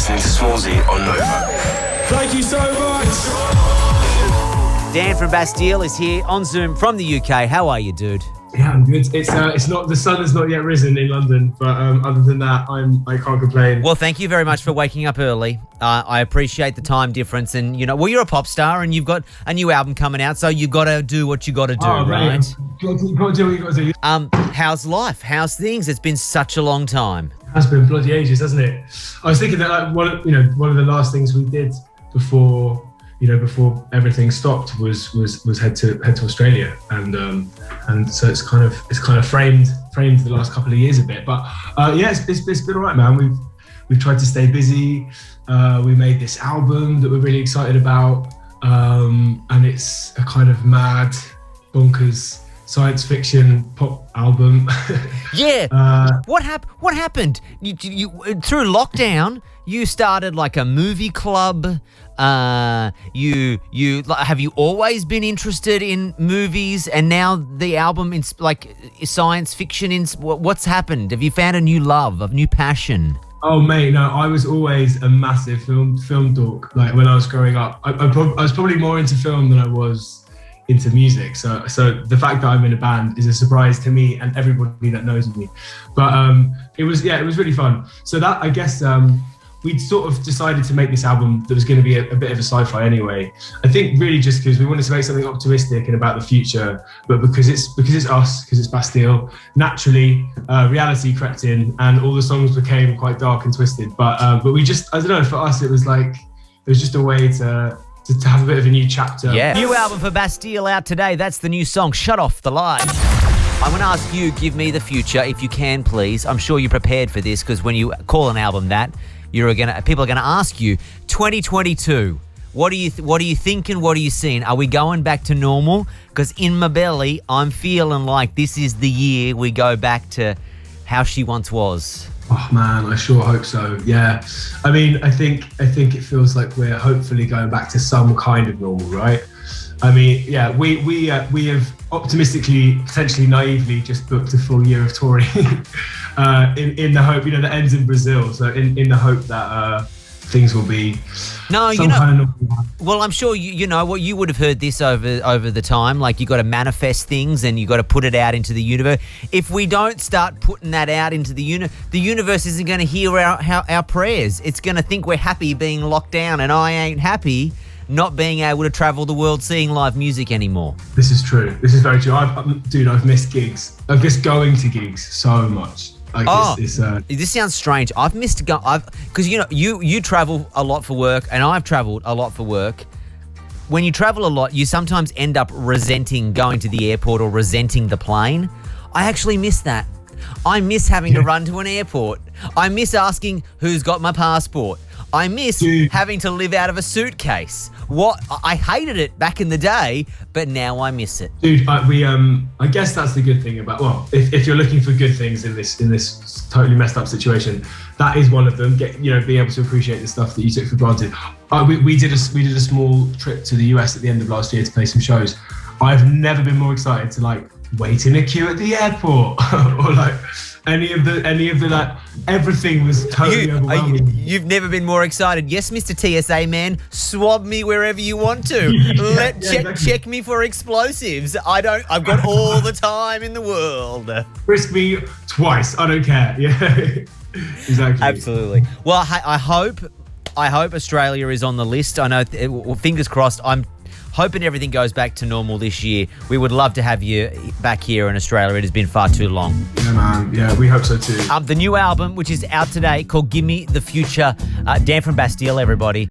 listening to Smallsy on Nova. Thank you so much. Dan from Bastille is here on Zoom from the UK. How are you, dude? Yeah, I'm good. It's not, the sun has not yet risen in London, but other than that, I can't complain. Well, thank you very much for waking up early. I appreciate the time difference, and you're a pop star, and you've got a new album coming out, so you've got to do what you got to do, right? Got to do what you got to do. How's life? How's things? It's been such a long time. It has been bloody ages, hasn't it? I was thinking that one of the last things we did before everything stopped was head to Australia, and so it's kind of framed the last couple of years a bit. But it's been all right, man. We've tried to stay busy. We made this album that we're really excited about, and it's a kind of mad, bonkers science fiction pop album. Yeah. What happened? You through lockdown, you started like a movie club. You have you always been interested in movies, and now the album in like science fiction? What's happened? Have you found a new love, a new passion? Oh mate, no, I was always a massive film dork. Like when I was growing up, I was probably more into film than I was into music. So the fact that I'm in a band is a surprise to me and everybody that knows me. But it was really fun. So that, I guess, we'd sort of decided to make this album that was going to be a bit of a sci-fi anyway. I think really just because we wanted to make something optimistic and about the future, but because it's us, because it's Bastille, naturally reality crept in and all the songs became quite dark and twisted. But we just, I don't know, for us it was just a way to have a bit of a new chapter. Yeah. New album for Bastille out today. That's the new song, Shut Off the Lights. I want to ask you, give me the future, if you can, please. I'm sure you're prepared for this, because when you call an album that, people are gonna ask you, 2022. What are you thinking? What are you seeing? Are we going back to normal? Because in my belly, I'm feeling like this is the year we go back to how she once was. Oh man, I sure hope so. Yeah, I mean, I think it feels like we're hopefully going back to some kind of normal, right? I mean, yeah, we have optimistically, potentially naively, just booked a full year of touring in the hope, that ends in Brazil. So in the hope that things will be some kind of normal. Well, I'm sure you know what you would have heard this over the time. Like, you got to manifest things and you got to put it out into the universe. If we don't start putting that out into the universe isn't going to hear our prayers. It's going to think we're happy being locked down, and I ain't happy not being able to travel the world seeing live music anymore. This is true. This is very true. I've missed gigs. I've missed going to gigs so much. This sounds strange. I've missed because you travel a lot for work, and I've traveled a lot for work. When you travel a lot, you sometimes end up resenting going to the airport or resenting the plane. I actually miss that. I miss having to run to an airport. I miss asking who's got my passport. I miss having to live out of a suitcase. I hated it back in the day, but now I miss it. Dude, I guess that's the good thing about, well, if you're looking for good things in this totally messed up situation, that is one of them. Being able to appreciate the stuff that you took for granted. We did a small trip to the US at the end of last year to play some shows. I've never been more excited to wait in a queue at the airport or any of the everything was totally overwhelming. You've never been more excited. Yes, Mr. TSA man, swab me wherever you want to. Check me for explosives. I've got all the time in the world. Frisk me twice. I don't care. Yeah, exactly. Absolutely. Well, I hope Australia is on the list. I know. Fingers crossed. I'm hoping everything goes back to normal this year. We would love to have you back here in Australia. It has been far too long. Yeah, man. Yeah, we hope so too. The new album, which is out today, called Give Me the Future. Dan from Bastille, everybody.